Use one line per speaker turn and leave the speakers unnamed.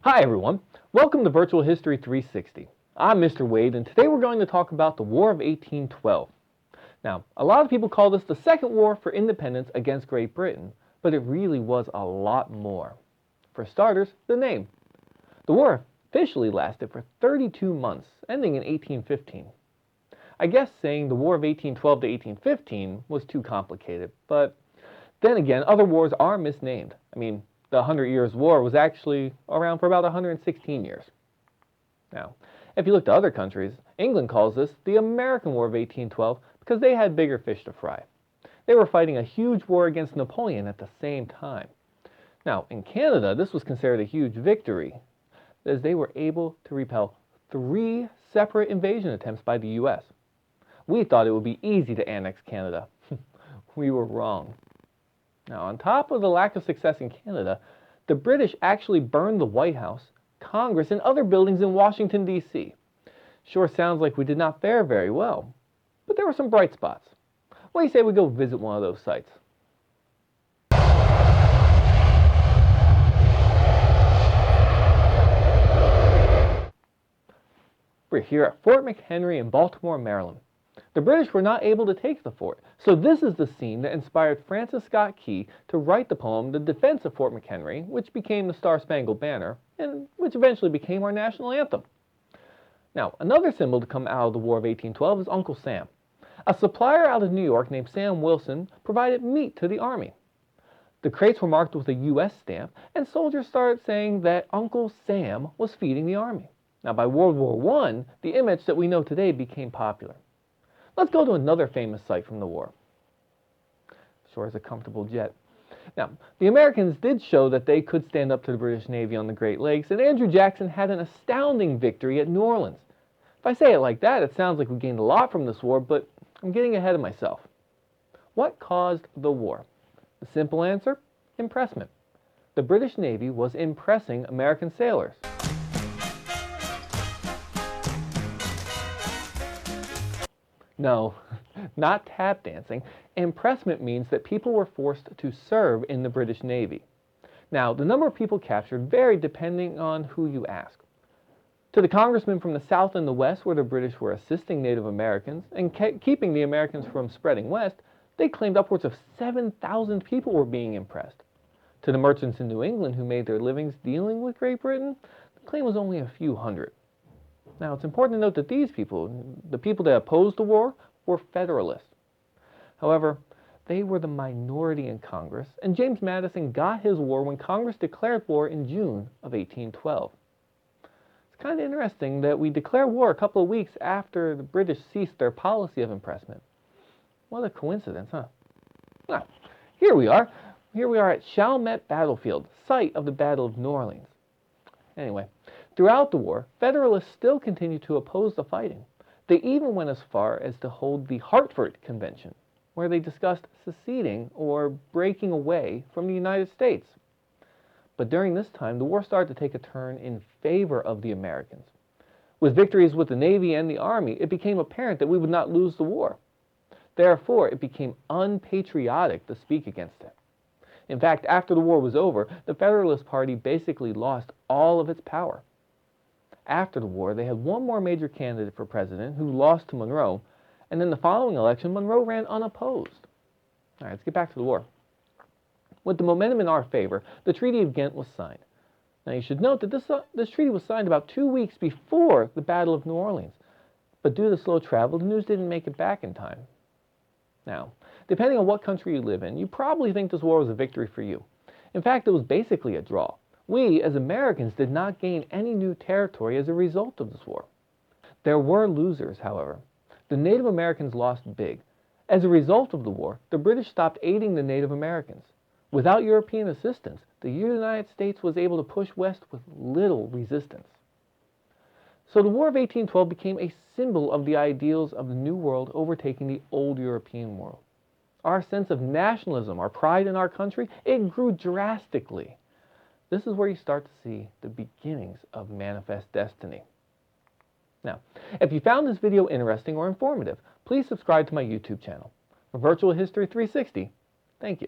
Hi everyone, welcome to Virtual History 360. I'm Mr. Wade and today we're going to talk about the War of 1812. Now, a lot of people call this the Second War for Independence against Great Britain, but it really was a lot more. For starters, the name. The war officially lasted for 32 months, ending in 1815. I guess saying the War of 1812 to 1815 was too complicated, but then again, other wars are misnamed. The 100 Years' War was actually around for about 116 years. Now, if you look to other countries, England calls this the American War of 1812 because they had bigger fish to fry. They were fighting a huge war against Napoleon at the same time. Now, in Canada, this was considered a huge victory, as they were able to repel 3 separate invasion attempts by the U.S. We thought it would be easy to annex Canada. We were wrong. Now, on top of the lack of success in Canada, the British actually burned the White House, Congress, and other buildings in Washington, D.C. Sure sounds like we did not fare very well, but there were some bright spots. What do you say we go visit one of those sites? We're here at Fort McHenry in Baltimore, Maryland. The British were not able to take the fort, so this is the scene that inspired Francis Scott Key to write the poem The Defense of Fort McHenry, which became the Star-Spangled Banner, and which eventually became our national anthem. Now, another symbol to come out of the War of 1812 is Uncle Sam. A supplier out of New York named Sam Wilson provided meat to the army. The crates were marked with a U.S. stamp, and soldiers started saying that Uncle Sam was feeding the army. Now, by World War I, the image that we know today became popular. Let's go to another famous site from the war. Sure is a comfortable jet. Now, the Americans did show that they could stand up to the British Navy on the Great Lakes, and Andrew Jackson had an astounding victory at New Orleans. If I say it like that, it sounds like we gained a lot from this war, but I'm getting ahead of myself. What caused the war? The simple answer? Impressment. The British Navy was impressing American sailors. No, not tap dancing. Impressment means that people were forced to serve in the British Navy. Now, the number of people captured varied depending on who you ask. To the congressmen from the South and the West, where the British were assisting Native Americans and keeping the Americans from spreading west, they claimed upwards of 7,000 people were being impressed. To the merchants in New England who made their livings dealing with Great Britain, the claim was only a few hundred. Now, it's important to note that these people, the people that opposed the war, were Federalists. However, they were the minority in Congress, and James Madison got his war when Congress declared war in June of 1812. It's kind of interesting that we declare war a couple of weeks after the British ceased their policy of impressment. What a coincidence, huh? Now, here we are. Here we are at Chalmette Battlefield, site of the Battle of New Orleans. Anyway, throughout the war, Federalists still continued to oppose the fighting. They even went as far as to hold the Hartford Convention, where they discussed seceding or breaking away from the United States. But during this time, the war started to take a turn in favor of the Americans. With victories with the Navy and the Army, it became apparent that we would not lose the war. Therefore, it became unpatriotic to speak against it. In fact, after the war was over, the Federalist Party basically lost all of its power. After the war, they had one more major candidate for president who lost to Monroe, and in the following election, Monroe ran unopposed. All right, let's get back to the war. With the momentum in our favor, the Treaty of Ghent was signed. Now, you should note that this treaty was signed about 2 weeks before the Battle of New Orleans, but due to slow travel, the news didn't make it back in time. Now, depending on what country you live in, you probably think this war was a victory for you. In fact, it was basically a draw. We, as Americans, did not gain any new territory as a result of this war. There were losers, however. The Native Americans lost big. As a result of the war, the British stopped aiding the Native Americans. Without European assistance, the United States was able to push west with little resistance. So the War of 1812 became a symbol of the ideals of the New World overtaking the old European world. Our sense of nationalism, our pride in our country, it grew drastically. This is where you start to see the beginnings of manifest destiny. Now, if you found this video interesting or informative, please subscribe to my YouTube channel. For Virtual History 360, thank you.